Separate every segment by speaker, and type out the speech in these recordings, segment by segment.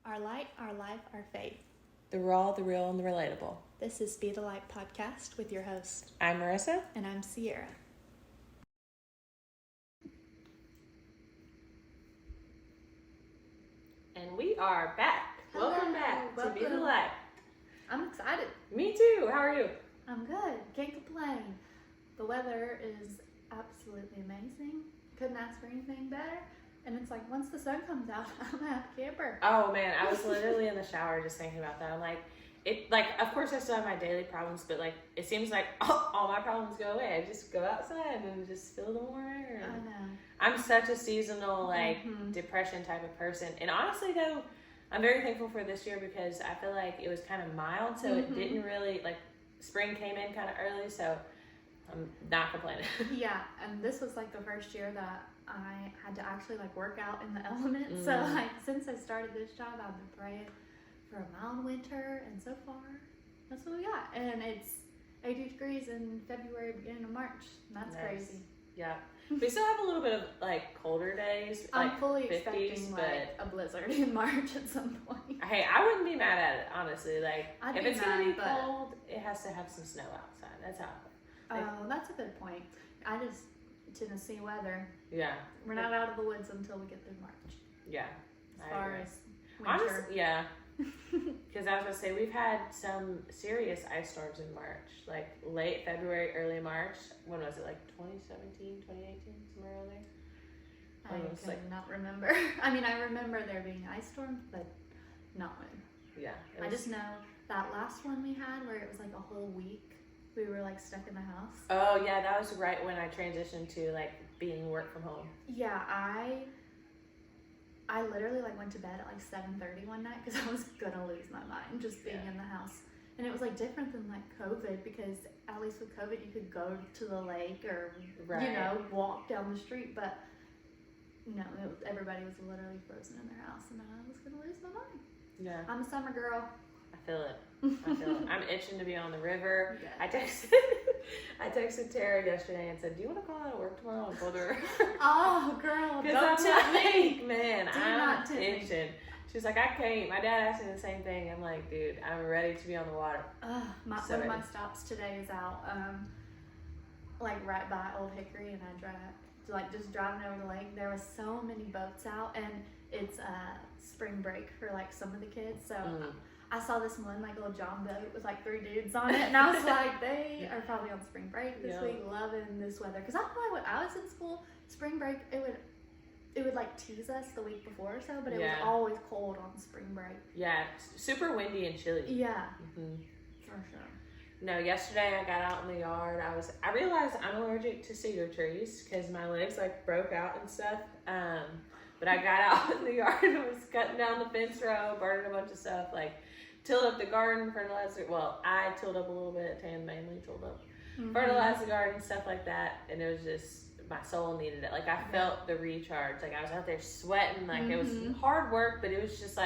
Speaker 1: Our light, our life, our faith.
Speaker 2: The raw, the real, and the relatable.
Speaker 1: This is Bethelightpod with your host.
Speaker 2: I'm Marissa.
Speaker 1: And I'm Sierra.
Speaker 2: And we are back.
Speaker 1: Hello.
Speaker 2: Welcome back to Be the Light.
Speaker 1: I'm excited.
Speaker 2: Me too. How are you?
Speaker 1: I'm good. Can't complain. The weather is absolutely amazing. Couldn't ask for anything better. And it's like, once the sun comes out, I'm a happy camper.
Speaker 2: Oh man, I was literally in the shower just thinking about that. I'm like, of course I still have my daily problems, but like, it seems like all my problems go away. I just go outside and just feel the warm air.
Speaker 1: I know.
Speaker 2: I'm such a seasonal, depression type of person. And honestly though, I'm very thankful for this year because I feel like it was kind of mild, so it didn't really, spring came in kind of early, so I'm not complaining.
Speaker 1: Yeah, and this was like the first year that I had to actually work out in the elements. So since I started this job, I've been praying for a mild winter, and so far that's what we got. And it's 80 degrees in February, beginning of March. That's nice. Crazy.
Speaker 2: Yeah, we still have a little bit of colder days.
Speaker 1: I'm fully
Speaker 2: 50s,
Speaker 1: expecting a blizzard in March at some point.
Speaker 2: Hey, I wouldn't be mad at it, honestly. If it's gonna be cold, it has to have some snow outside. That's how.
Speaker 1: Oh, that's a good point. Tennessee weather.
Speaker 2: Yeah.
Speaker 1: We're not out of the woods until we get through March.
Speaker 2: Yeah.
Speaker 1: As far as winter.
Speaker 2: Honestly, yeah. Because I was going to say, we've had some serious ice storms in March. Late February, early March. When was it? 2017, 2018? Somewhere around there?
Speaker 1: I cannot remember. I mean, I remember there being ice storms, but not when.
Speaker 2: Yeah.
Speaker 1: I just know that last one we had where it was a whole week. We were stuck in the house.
Speaker 2: Oh yeah, that was right when I transitioned to being work from home.
Speaker 1: Yeah, I literally went to bed at 7:30 one night because I was gonna lose my mind just being in the house. And it was different than COVID because at least with COVID you could go to the lake or walk down the street, but no, everybody was literally frozen in their house and I was gonna lose my mind.
Speaker 2: Yeah,
Speaker 1: I'm a summer girl.
Speaker 2: I feel it. I'm itching to be on the river.
Speaker 1: Yeah.
Speaker 2: I texted Tara yesterday and said, "Do you want to call out of work tomorrow and go to her?"
Speaker 1: Oh, girl, don't tempt me.
Speaker 2: Man, I'm itching. She's like, "I can't." My dad asked me the same thing. I'm like, "Dude, I'm ready to be on the water."
Speaker 1: One of my stops today is out, right by Old Hickory, and I drive, just driving over the lake. There was so many boats out, and it's spring break for some of the kids, so. I saw this one little John boat with 3 dudes on it, and I was like, they are probably on spring break this week, loving this weather. Because I feel when I was in school, spring break, it would tease us the week before or so, but it was always cold on spring break.
Speaker 2: Yeah, super windy and chilly.
Speaker 1: Yeah, for sure.
Speaker 2: No, yesterday I got out in the yard. I realized I'm allergic to cedar trees because my legs broke out and stuff. But I got out in the yard and was cutting down the fence row, burning a bunch of stuff, tilled up the garden, fertilizer. Well, I tilled up a little bit, Tan mainly tilled up, fertilized the garden, stuff like that. And it was just, my soul needed it. I felt the recharge. I was out there sweating, it was hard work, but it was just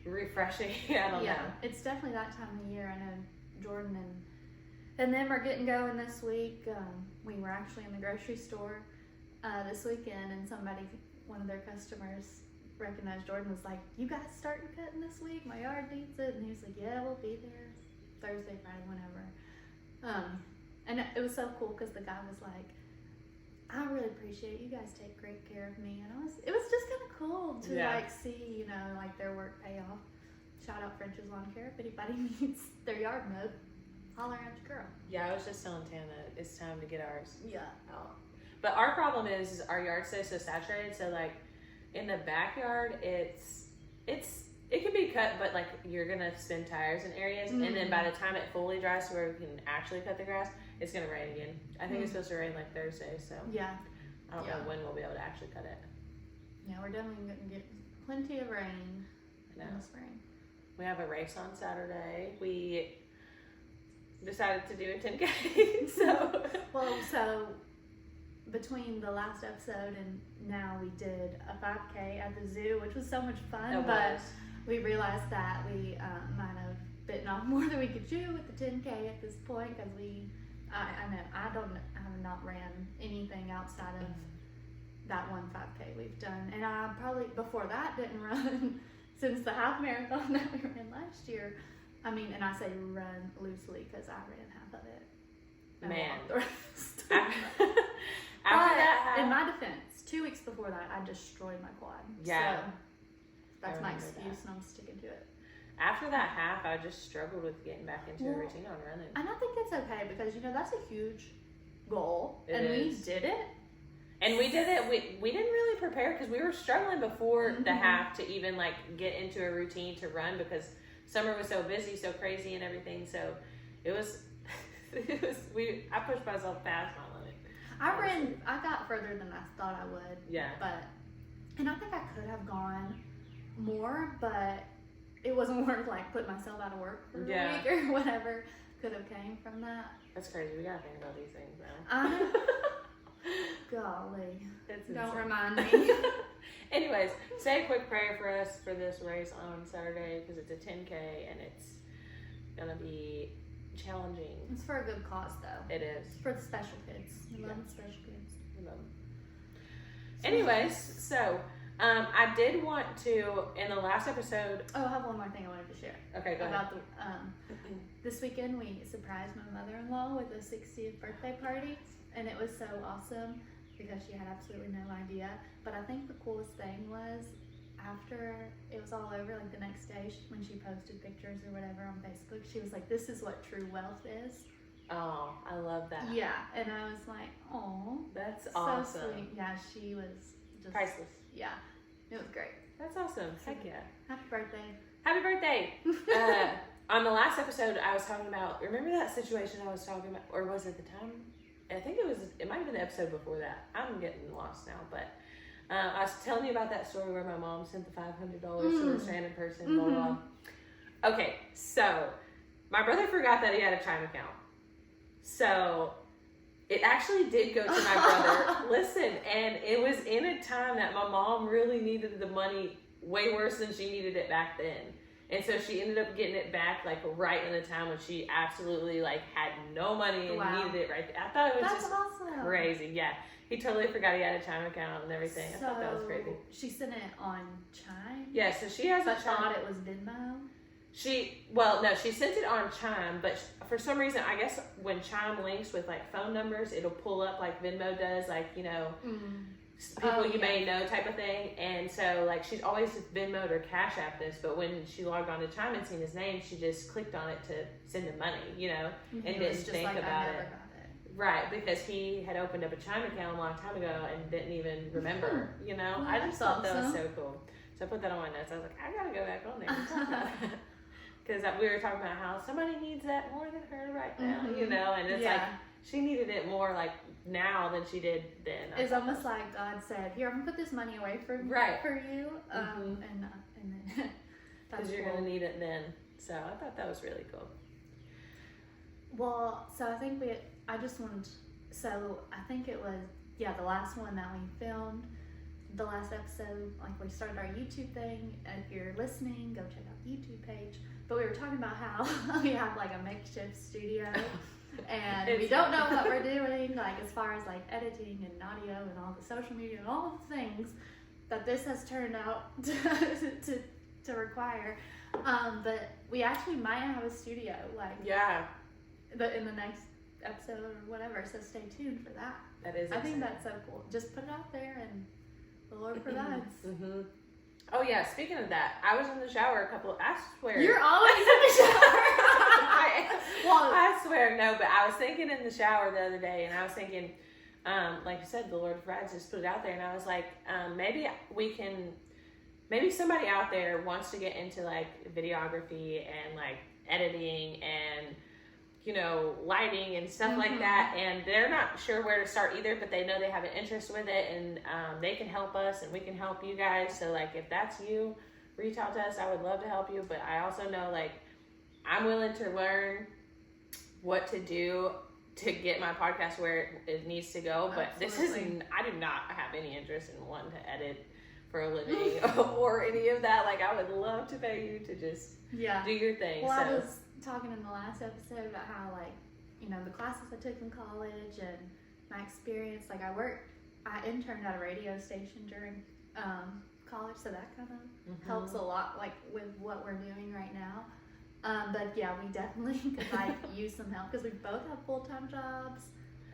Speaker 2: refreshing. I don't know.
Speaker 1: It's definitely that time of year. I know Jordan and them are getting going this week. We were actually in the grocery store this weekend, and one of their customers recognized Jordan, was like, "You guys starting cutting this week? My yard needs it." And he was like, "Yeah, we'll be there Thursday, Friday, whenever." And it was so cool because the guy was like, "I really appreciate you guys take great care of me." And it was just kind of cool to see, their work pay off. Shout out French's Lawn Care. If anybody needs their yard mowed, holler at your girl. Yeah,
Speaker 2: I was just telling Tan that it's time to get ours.
Speaker 1: Yeah.
Speaker 2: But our problem is our yard stays so saturated, so in the backyard it can be cut, but you're gonna spin tires in areas, and then by the time it fully dries to where we can actually cut the grass, it's gonna rain again. I think it's supposed to rain Thursday, so
Speaker 1: yeah,
Speaker 2: I don't know when we'll be able to actually cut it.
Speaker 1: Yeah, we're definitely gonna get plenty of rain in the spring.
Speaker 2: We have a race on Saturday. We decided to do a 10K,
Speaker 1: so between the last episode and now, we did a 5K at the zoo, which was so much fun, but we realized that we might have bitten off more than we could chew with the 10K at this point, because I have not ran anything outside of that one 5K we've done, and I probably before that didn't run since the half marathon that we ran last year. I mean, and I say run loosely because I ran half of it. And
Speaker 2: Man.
Speaker 1: walked the rest.
Speaker 2: After that half,
Speaker 1: in my defense, 2 weeks before that, I destroyed my quad.
Speaker 2: Yeah.
Speaker 1: So that's my
Speaker 2: remember
Speaker 1: excuse,
Speaker 2: that.
Speaker 1: and I'm sticking to it.
Speaker 2: after that half, I just struggled with getting back into a routine on running.
Speaker 1: And I think it's okay because, you know, that's a huge goal.
Speaker 2: It
Speaker 1: and
Speaker 2: is.
Speaker 1: we did it.
Speaker 2: And we did it. We didn't really prepare because we were struggling before the half to even like get into a routine to run because summer was so busy, so crazy, and everything. So it was. I pushed myself past my limit.
Speaker 1: I got further than I thought I would.
Speaker 2: Yeah.
Speaker 1: And I think I could have gone more, but it wasn't worth like putting myself out of work for a week or whatever could have came from that.
Speaker 2: That's crazy. We gotta think about these things now.
Speaker 1: Golly.
Speaker 2: It's
Speaker 1: Don't
Speaker 2: insane.
Speaker 1: remind me.
Speaker 2: Anyways, say a quick prayer for us for this race on Saturday because it's a 10K and it's gonna be challenging.
Speaker 1: It's for a good cause, though.
Speaker 2: It is.
Speaker 1: It's for the special kids. We love the special kids.
Speaker 2: We love them. Anyways, so I did want to in the last episode.
Speaker 1: Oh, I have one more thing I wanted to share.
Speaker 2: Okay, go
Speaker 1: about
Speaker 2: ahead.
Speaker 1: This weekend we surprised my mother-in-law with a 60th birthday party, and it was so awesome because she had absolutely no idea. But I think the coolest thing was after it was all over, like the next day when she posted pictures or whatever on Facebook, she was like, "This is what true wealth is."
Speaker 2: Oh, I love that.
Speaker 1: Yeah, and I was like, "Oh,
Speaker 2: That's
Speaker 1: so
Speaker 2: awesome.
Speaker 1: sweet." Yeah, she was just
Speaker 2: Priceless.
Speaker 1: Yeah, it was great.
Speaker 2: That's awesome. Heck yeah.
Speaker 1: Happy birthday.
Speaker 2: Happy birthday. On the last episode, I was talking about, remember that situation I was talking about, or was it the time? I think it might have been the episode before that. I'm getting lost now, but I was telling you about that story where my mom sent the $500 to this random person, blah, blah, blah. Okay, so my brother forgot that he had a Chime account. So it actually did go to my brother. Listen, and it was in a time that my mom really needed the money way worse than she needed it back then. And so she ended up getting it back like right in the time when she absolutely like had no money and needed it right there. I thought it was
Speaker 1: That's
Speaker 2: just
Speaker 1: awesome.
Speaker 2: crazy. Yeah. He totally forgot he had a Chime account and everything. I thought that was crazy.
Speaker 1: She sent it on Chime?
Speaker 2: Yeah, so she has
Speaker 1: But
Speaker 2: a Chime.
Speaker 1: thought it was Venmo?
Speaker 2: She sent it on Chime, but for some reason, I guess when Chime links with like phone numbers, it'll pull up like Venmo does, like, you know, people you may know type of thing. And so like she's always Venmo'd or Cash App this, but when she logged on to Chime and seen his name, she just clicked on it to send him money, you know, and didn't think about it. Right, because he had opened up a Chime account a long time ago and didn't even remember, you know.
Speaker 1: Well,
Speaker 2: I just thought that was
Speaker 1: awesome.
Speaker 2: so cool. So I put that on my notes. I was like, I gotta go back on there and talk about it. Because we were talking about how somebody needs that more than her right now, you know, and it's like she needed it more like now than she did then.
Speaker 1: It's almost like God said, "Here, I'm gonna put this money away for you," and then
Speaker 2: because you're gonna need it then. So I thought that was really cool.
Speaker 1: Well, so I think I think it was the last one that we filmed. The last episode, like we started our YouTube thing. If you're listening, go check out the YouTube page. But we were talking about how we have like a makeshift studio and we don't know what we're doing, like as far as like editing and audio and all the social media and all the things that this has turned out to require. But we actually might have a studio in the next episode or whatever. So stay tuned for that.
Speaker 2: That is.
Speaker 1: I think that's so cool. Just put it out there and the Lord provides.
Speaker 2: Oh yeah, speaking of that, I was in the shower I swear.
Speaker 1: You're always in the shower.
Speaker 2: I swear, no, but I was thinking in the shower the other day, and I was thinking, like you said, the Lord provides, just put it out there, and I was like, maybe somebody out there wants to get into like videography and like editing and, you know, lighting and stuff like that, and they're not sure where to start either, but they know they have an interest with it, and they can help us and we can help you guys. So like if that's you, reach out to us. I would love to help you, but I also know like I'm willing to learn what to do to get my podcast where it needs to go. But I do not have any interest in wanting to edit for a living or any of that. Like I would love to pay you to just do your thing.
Speaker 1: Well, I was talking in the last episode about how, like, you know, the classes I took in college and my experience, like I interned at a radio station during college, so that kind of helps a lot, like with what we're doing right now. But yeah, we definitely could like use some help because we both have full-time jobs,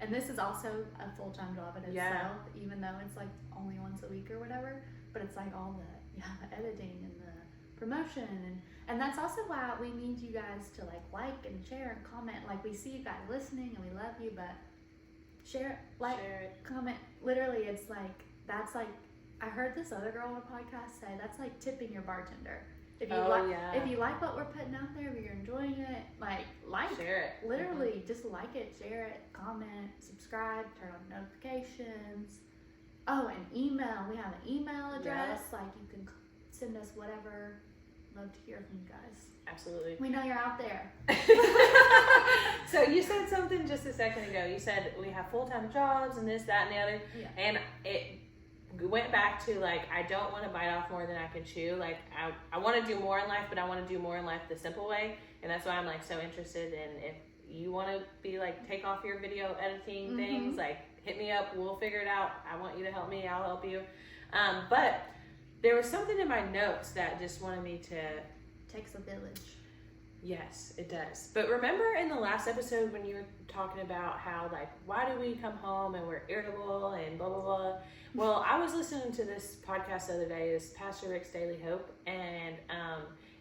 Speaker 1: and this is also a full-time job in itself, even though it's like only once a week or whatever. But it's like all the editing and the promotion, and that's also why we need you guys to like and share and comment. Like, we see you guys listening and we love you, but share it, comment. Literally, it's like, that's like, I heard this other girl on a podcast say that's like tipping your bartender. If you like what we're putting out there, if you're enjoying it, like
Speaker 2: share it.
Speaker 1: Literally, just like it, share it, comment, subscribe, turn on notifications. Oh, and email. We have an email address. Like, you can send us whatever. Love to hear from you guys.
Speaker 2: Absolutely.
Speaker 1: We know you're out there.
Speaker 2: So you said something just a second ago. You said we have full-time jobs and this, that, and the other. Yeah. And it went back to, like, I don't want to bite off more than I can chew. Like, I want to do more in life, but I want to do more in life the simple way. And that's why I'm, like, so interested in, if you want to be, like, take off your video editing things, like, hit me up. We'll figure it out. I want you to help me. I'll help you. But there was something in my notes that just wanted me to...
Speaker 1: Takes a village.
Speaker 2: Yes, it does. But remember in the last episode when you were talking about how, like, why do we come home and we're irritable and blah, blah, blah. Well, I was listening to this podcast the other day. It's Pastor Rick's Daily Hope. And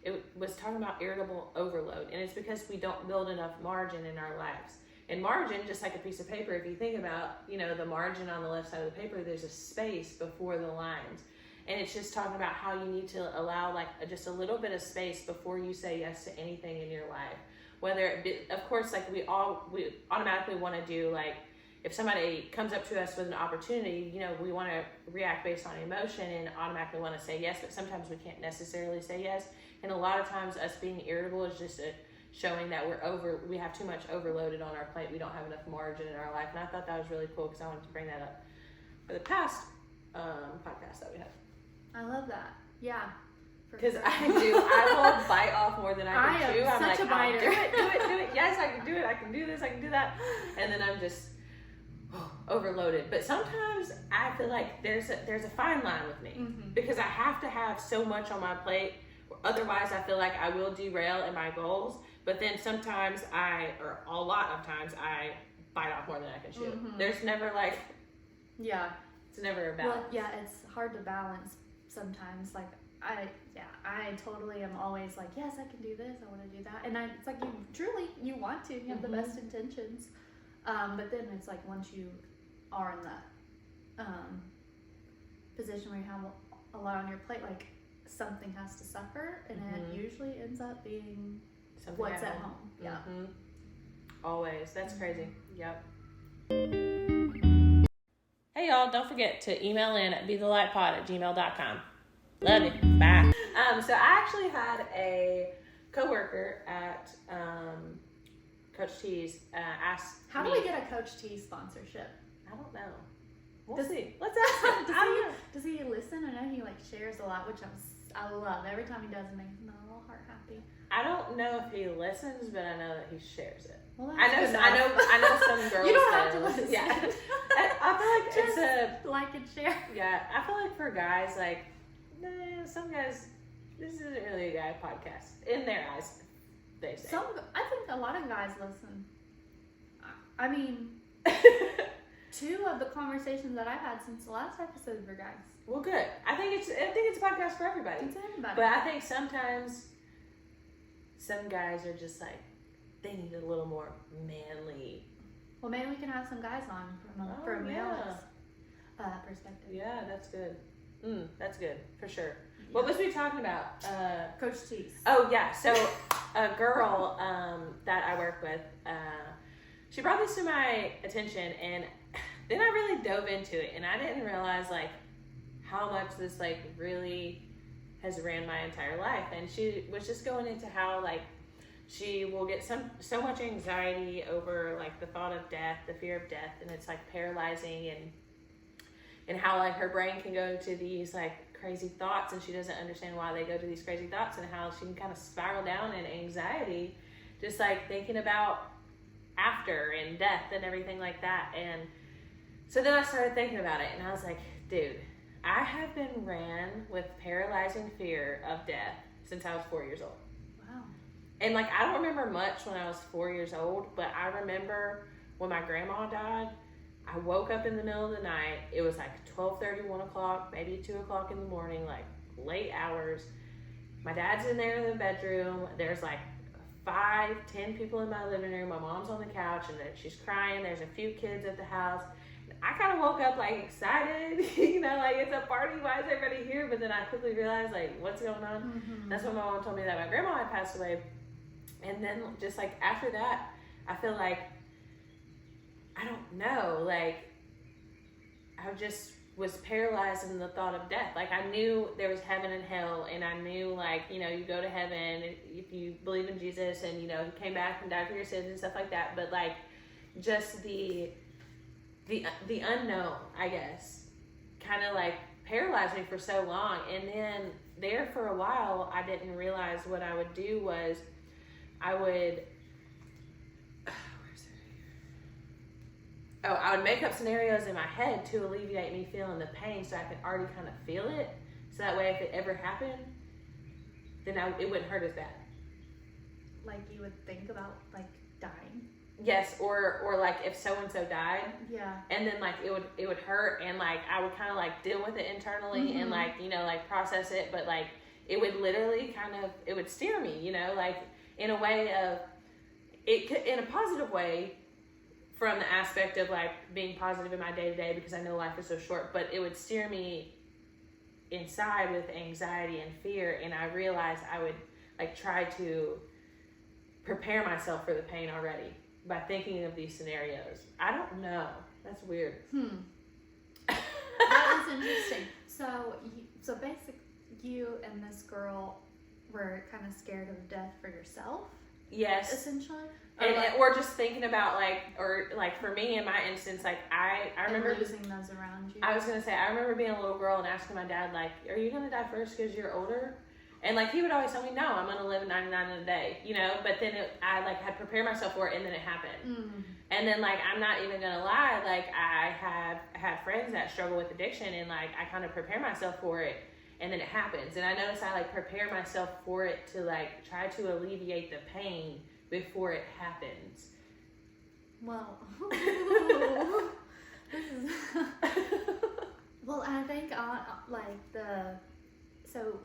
Speaker 2: it was talking about irritable overload. And it's because we don't build enough margin in our lives. And margin, just like a piece of paper, if you think about, you know, the margin on the left side of the paper, there's a space before the lines. And it's just talking about how you need to allow, like, just a little bit of space before you say yes to anything in your life. Whether it be, of course, like, we automatically want to do, like, if somebody comes up to us with an opportunity, you know, we want to react based on emotion and automatically want to say yes, but sometimes we can't necessarily say yes. And a lot of times us being irritable is just showing that we have too much overloaded on our plate. We don't have enough margin in our life. And I thought that was really cool because I wanted to bring that up for the past podcast that we had.
Speaker 1: I love that. Yeah.
Speaker 2: Because sure. I will bite off more than I can chew. I'm
Speaker 1: such
Speaker 2: like,
Speaker 1: a biter.
Speaker 2: Do it. Yes, I can do it. I can do this. I can do that. And then I'm just overloaded. But sometimes I feel like there's a fine line with me because I have to have so much on my plate. Otherwise, I feel like I will derail in my goals. But then sometimes or a lot of times, I bite off more than I can chew. There's never like...
Speaker 1: Yeah.
Speaker 2: It's never a balance.
Speaker 1: Well, yeah, it's hard to balance sometimes. Like, I totally am always like, yes, I can do this, I want to do that. And it's like, you want to, you have the best intentions. But then it's like, once you are in that position where you have a lot on your plate, like, something has to suffer, and it usually ends up being something what's at home. Yeah.
Speaker 2: Always. That's crazy. Yep. Hey y'all, don't forget to email in at bethelightpod@gmail.com. Love you. Bye. So I actually had a coworker at Coach T's ask
Speaker 1: How do we get a Coach T sponsorship?
Speaker 2: I don't know. We'll see. Let's ask him.
Speaker 1: Does he listen? I know he like shares a lot, which I love. Every time he does, it makes me a little heart happy.
Speaker 2: I don't know if he listens, but I know that he shares it.
Speaker 1: Well,
Speaker 2: I know some girls.
Speaker 1: You don't have to listen.
Speaker 2: Yeah. I feel like
Speaker 1: just
Speaker 2: it's
Speaker 1: like and share.
Speaker 2: Yeah, I feel like for guys, like, some guys, this isn't really a guy podcast in their eyes. They say.
Speaker 1: I think a lot of guys listen. I mean, 2 of the conversations that I've had since the last episode were guys.
Speaker 2: Well, good. I think it's a podcast for everybody.
Speaker 1: It's everybody.
Speaker 2: But I think sometimes some guys are just like, they need a little more manly.
Speaker 1: Well, maybe we can have some guys on from a male perspective.
Speaker 2: Yeah, that's good. That's good, for sure. Yeah. What was we talking about?
Speaker 1: Coach T's.
Speaker 2: Oh, yeah. So a girl that I work with, she brought this to my attention, and then I really dove into it, and I didn't realize, like, how much this, like, really has ran my entire life. And she was just going into how, like, she will get so much anxiety over, like, the thought of death, the fear of death, and it's, like, paralyzing, and how, like, her brain can go to these, like, crazy thoughts, and she doesn't understand why they go to these crazy thoughts, and how she can kind of spiral down in anxiety, just, like, thinking about after and death and everything like that. And so then I started thinking about it, and I was like, dude, I have been ran with paralyzing fear of death since I was 4 years old.
Speaker 1: Wow.
Speaker 2: And like, I don't remember much when I was 4 years old, but I remember when my grandma died, I woke up in the middle of the night. It was like 12:30, 1 o'clock, maybe 2 o'clock in the morning, like late hours. My dad's in there in the bedroom. There's like 5, 10 people in my living room. My mom's on the couch and then she's crying. There's a few kids at the house. I kind of woke up like excited, you know, like it's a party. Why is everybody here? But then I quickly realized like what's going on.
Speaker 1: Mm-hmm.
Speaker 2: That's when my mom told me that my grandma had passed away. And then just like after that, I feel like, I don't know, like I just was paralyzed in the thought of death. Like I knew there was heaven and hell, and I knew like, you know, you go to heaven if you believe in Jesus, and you know, he came back and died for your sins and stuff like that. But like just the unknown, I guess, kind of like paralyzed me for so long. And then there for a while, I didn't realize what I would do was I would make up scenarios in my head to alleviate me feeling the pain, so I could already kind of feel it. So that way, if it ever happened, then it wouldn't hurt as bad.
Speaker 1: Like you would think about like dying.
Speaker 2: Yes, or like if so and so died.
Speaker 1: Yeah.
Speaker 2: And then like it would hurt, and like I would kind of like deal with it internally,
Speaker 1: mm-hmm.
Speaker 2: and like, you know, like process it, but like it would literally it would steer me, you know, like in a way of it could, in a positive way, from the aspect of like being positive in my day-to-day, because I know life is so short, but it would steer me inside with anxiety and fear. And I realized I would like try to prepare myself for the pain already by thinking of these scenarios. I don't know. That's weird.
Speaker 1: That is interesting. So basically you and this girl were kind of scared of death for yourself?
Speaker 2: Yes.
Speaker 1: Essentially?
Speaker 2: Or just thinking about or for me in my instance, like I remember
Speaker 1: losing those around you.
Speaker 2: I was gonna say, I remember being a little girl and asking my dad, like, are you gonna die first because you're older? And like he would always tell me, no, I'm gonna live 99 in a day, you know. But then I like had prepared myself for it, and then it happened. And then like I'm not even gonna lie, like I have friends that struggle with addiction, and like I kind of prepare myself for it, and then it happens. And I notice I like prepare myself for it to like try to alleviate the pain before it happens.
Speaker 1: Well, this is well, I think so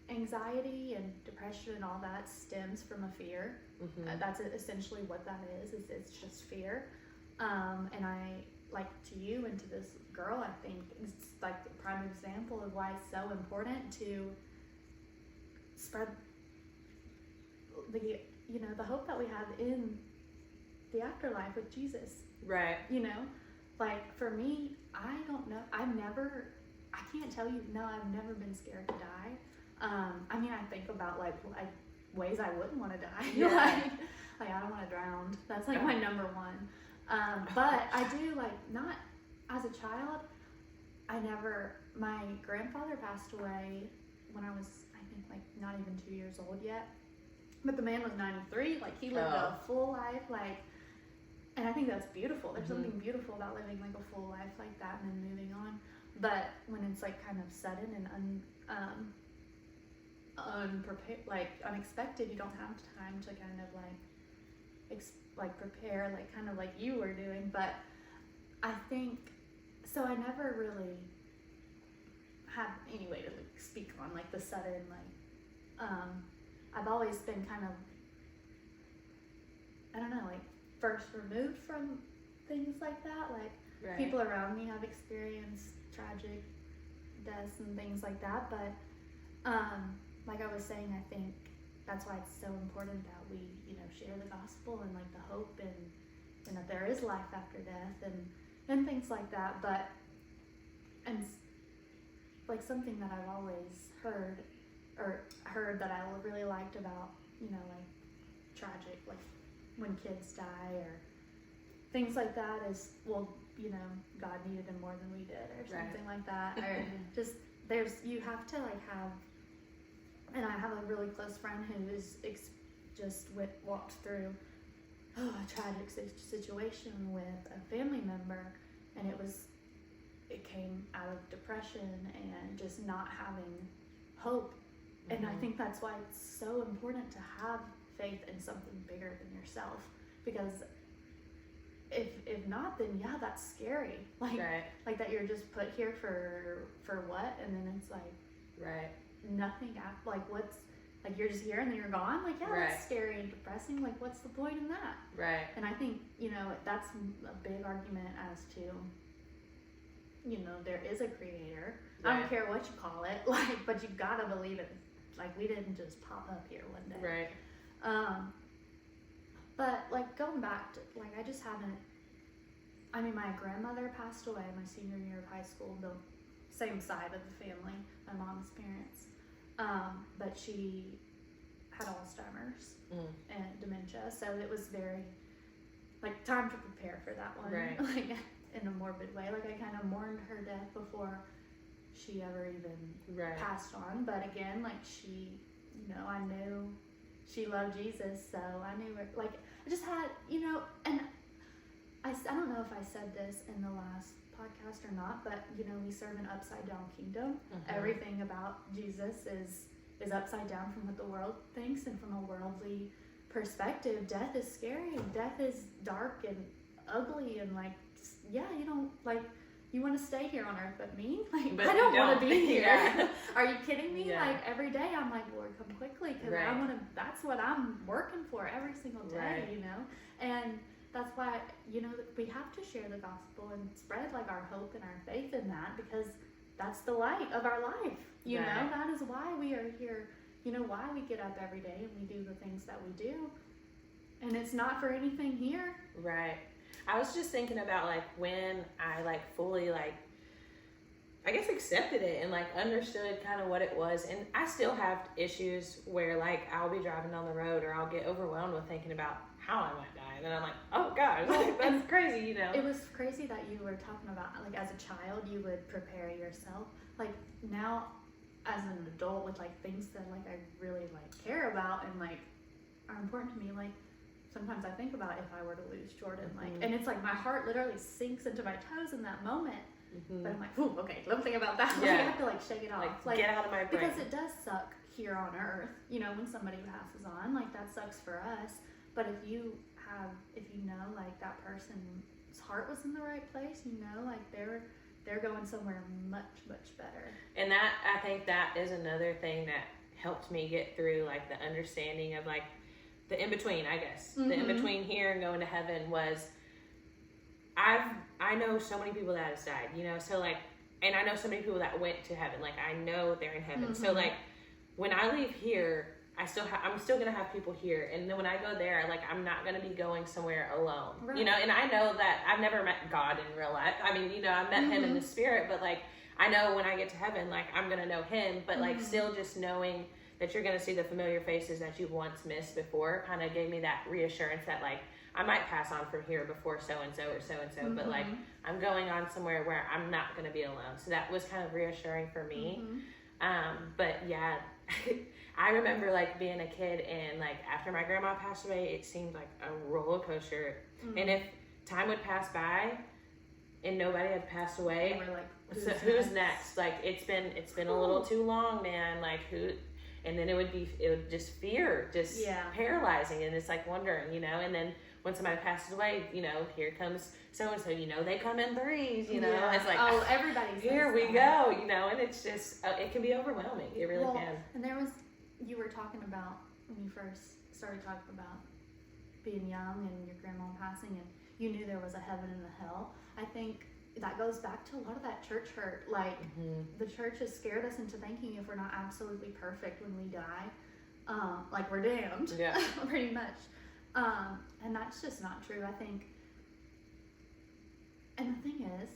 Speaker 1: anxiety and depression and all that stems from a fear.
Speaker 2: Mm-hmm.
Speaker 1: That's essentially what that is it's just fear. And I, like to you and to this girl, I think it's like the prime example of why it's so important to spread the hope that we have in the afterlife with Jesus.
Speaker 2: Right.
Speaker 1: You know, like for me, I don't know. I can't tell you. No, I've never been scared to die. I mean, I think about like ways I wouldn't want to die.
Speaker 2: Yeah.
Speaker 1: like I don't want to drown. That's like my number one. But I do not as a child. My grandfather passed away when I was, I think, like not even 2 years old yet. But the man was 93. Like he lived a full life. And I think that's beautiful. There's something beautiful about living like a full life like that and then moving on. But when it's like kind of sudden and unprepared, like unexpected, you don't have time to kind of prepare, like kind of like you were doing. But I think so. I never really had any way to like speak on like the sudden I've always been kind of, I don't know, like first removed from things like that. Like
Speaker 2: Right.
Speaker 1: people around me have experienced tragic deaths and things like that. But like I was saying, I think that's why it's so important that we, share the gospel and like the hope and that there is life after death and things like that. But and like something that I've always heard that I really liked about, like tragic, like when kids die or things like that is, well, God needed them more than we did or something like that. Or just, you have to like have, and I have a really close friend who is walked through a tragic situation with a family member, and it was it came out of depression and just not having hope. And I think that's why it's so important to have faith in something bigger than yourself, because if not, then yeah, that's scary. Like that you're just put here for what, and then it's like nothing like what's like you're just here and then you're gone. Like that's scary and depressing. Like what's the point in that? Right. And I think that's a big argument as to there is a creator. Right. I don't care what you call it, like, but you gotta believe it. Like we didn't just pop up here one day. Right. But like going back to like I just haven't. I mean, my grandmother passed away my senior year of high school. The same side of the family, my mom's parents. But she had Alzheimer's and dementia, so it was very like time to prepare for that one. Right. Like in a morbid way. Like I kind of mourned her death before she ever even passed on. But again, like she, I knew she loved Jesus, so I knew her. Like I just had, and I don't know if I said this in the last podcast or not, but we serve an upside-down kingdom. Everything about Jesus is upside down from what the world thinks, and from a worldly perspective, death is scary. Death is dark and ugly, and like, yeah, you don't like. You want to stay here on earth, but me? Like, but I don't want to be here. Are you kidding me? Yeah. Like every day, I'm like, Lord, come quickly, because I want to. That's what I'm working for every single day, and. That's why, we have to share the gospel and spread like our hope and our faith in that, because that's the light of our life. You know, that is why we are here, why we get up every day and we do the things that we do. And it's not for anything here. Right.
Speaker 2: I was just thinking about like when I like fully like, I guess accepted it and like understood kind of what it was. And I still have issues where like I'll be driving down the road or I'll get overwhelmed with thinking about how I might die. And then I'm like, oh gosh, like, that's crazy,
Speaker 1: It was crazy that you were talking about, like as a child, you would prepare yourself. Like now, as an adult, with like things that like I really like care about and like are important to me, like sometimes I think about if I were to lose Jordan, like, and it's like my heart literally sinks into my toes in that moment. But I'm like, ooh, okay, let me think about that. Like, I have to like shake it off.
Speaker 2: Like get out of my brain.
Speaker 1: Because it does suck here on earth, when somebody passes on, like that sucks for us. But if you know like that person's heart was in the right place, like they're going somewhere much, much better.
Speaker 2: And that, I think that is another thing that helped me get through like the understanding of like the in-between, I guess. The in-between here and going to heaven was, I know so many people that have died, so like, and I know so many people that went to heaven, like I know they're in heaven. So like when I leave here, I'm still gonna have people here, and then when I go there, like I'm not gonna be going somewhere alone, and I know that I've never met God in real life. I mean, I met Him in the spirit, but like I know when I get to heaven, like I'm gonna know Him, but like still just knowing that you're gonna see the familiar faces that you've once missed before, kind of gave me that reassurance that like I might pass on from here before so and so or so and so, but like I'm going on somewhere where I'm not gonna be alone. So that was kind of reassuring for me. But yeah. I remember like being a kid and like after my grandma passed away, it seemed like a roller coaster. And if time would pass by and nobody had passed away,
Speaker 1: we're like,
Speaker 2: who's next? Like it's been a little too long, man. Like who? And then it would just fear, just paralyzing, and it's like wondering, and then when somebody passes away, here comes so and so, they come in threes, it's like,
Speaker 1: oh, everybody's
Speaker 2: here we go, and it's just it can be overwhelming. It really can.
Speaker 1: And you were talking about when you first started talking about being young and your grandma passing, and you knew there was a heaven and a hell. I think that goes back to a lot of that church hurt. Like the church has scared us into thinking if we're not absolutely perfect when we die, like we're damned, pretty much. And that's just not true, I think. And the thing is,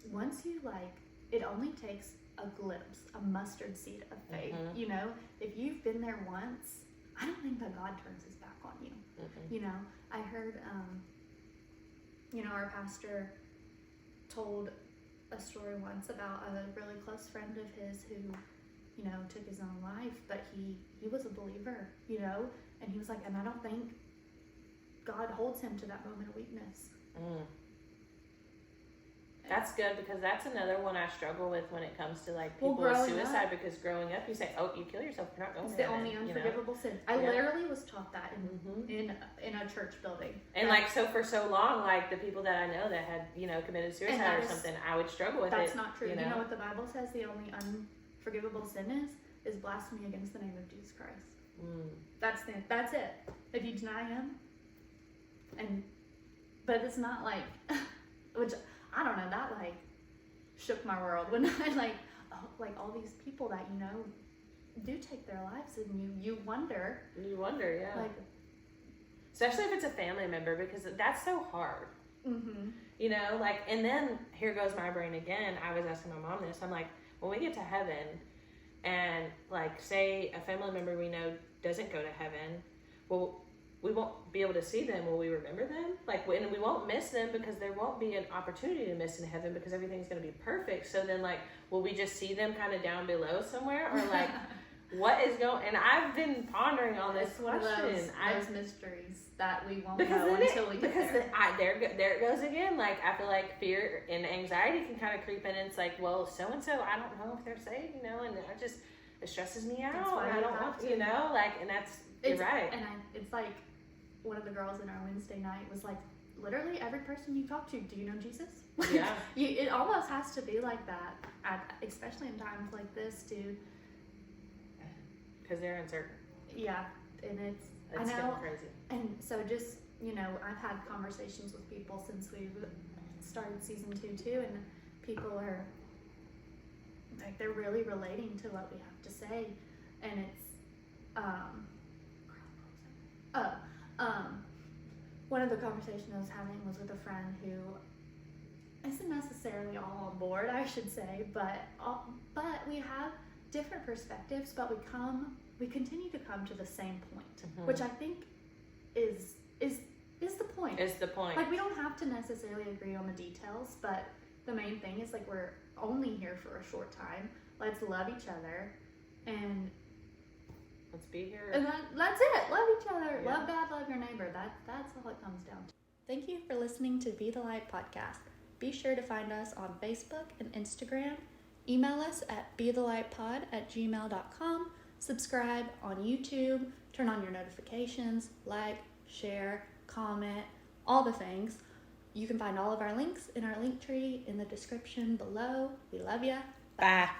Speaker 1: once you it only takes a glimpse, a mustard seed of faith. If you've been there once, I don't think that God turns his back on you. I heard, our pastor told a story once about a really close friend of his who, took his own life, but he was a believer, and he was like, and I don't think God holds him to that moment of weakness.
Speaker 2: That's good, because that's another one I struggle with when it comes to like people
Speaker 1: Well,
Speaker 2: with
Speaker 1: growing
Speaker 2: suicide,
Speaker 1: up,
Speaker 2: because growing up you say, oh, you kill yourself, you're not going
Speaker 1: it's
Speaker 2: to
Speaker 1: the only
Speaker 2: heaven,
Speaker 1: unforgivable sin. I
Speaker 2: Yeah.
Speaker 1: literally was taught that
Speaker 2: Mhm.
Speaker 1: in a church building.
Speaker 2: And like, so for so long, like the people that I know that had, you know, committed suicide or something, I would struggle with
Speaker 1: that's
Speaker 2: it.
Speaker 1: not true.
Speaker 2: You
Speaker 1: You know
Speaker 2: know?
Speaker 1: what the Bible says the only unforgivable sin is blasphemy against the name of Jesus Christ.
Speaker 2: Mm.
Speaker 1: That's it. If you deny him, but it's not like, which I don't know, that like shook my world when I like all these people that you know do take their lives, and you wonder.
Speaker 2: You wonder, yeah.
Speaker 1: Like,
Speaker 2: especially if it's a family member, because that's so hard.
Speaker 1: mm-hmm.
Speaker 2: You know, like, and then here goes my brain again. I was asking my mom this. I'm like, when we get to heaven, and like, say a family member we know doesn't go to heaven, well, we won't be able to see them. Will we remember them? Like, and we won't miss them, because there won't be an opportunity to miss in heaven, because everything's going to be perfect. So then, like, will we just see them kind of down below somewhere, or like, what is going? And I've been pondering on this
Speaker 1: It's one
Speaker 2: question.
Speaker 1: of those mysteries that we won't
Speaker 2: Because
Speaker 1: know
Speaker 2: then
Speaker 1: until we get
Speaker 2: because
Speaker 1: there.
Speaker 2: there it goes again. Like, I feel like fear and anxiety can kind of creep in, and it's like, well, so and so, I don't know if they're saved, you know, and it stresses me out.
Speaker 1: That's why
Speaker 2: And I
Speaker 1: you
Speaker 2: don't
Speaker 1: have
Speaker 2: want,
Speaker 1: to.
Speaker 2: you know, like, and you're right.
Speaker 1: And it's like one of the girls in our Wednesday night was like, literally every person you talk to, do you know Jesus?
Speaker 2: Yeah.
Speaker 1: It almost has to be like that, especially in times like this, dude.
Speaker 2: Because they're uncertain.
Speaker 1: Yeah, and it's I
Speaker 2: It's
Speaker 1: know,
Speaker 2: getting crazy.
Speaker 1: and so just, you know, I've had conversations with people since we've started season 2 too, and people are like, they're really relating to what we have to say, and it's one of the conversations I was having was with a friend who isn't necessarily all on board, I should say, but we have different perspectives, but we continue to come to the same point, which I think is the point.
Speaker 2: Is the point.
Speaker 1: Like, we don't have to necessarily agree on the details, but the main thing is, like, we're only here for a short time. Let's love each other, and
Speaker 2: let's be here.
Speaker 1: And that's it. Love each other.
Speaker 2: Yeah.
Speaker 1: Love God, love your neighbor. That's all it comes down to. Thank you for listening to Be the Light podcast. Be sure to find us on Facebook and Instagram. Email us at bethelightpod@gmail.com. Subscribe on YouTube. Turn on your notifications. Like, share, comment, all the things. You can find all of our links in our link tree in the description below. We love ya.
Speaker 2: Bye.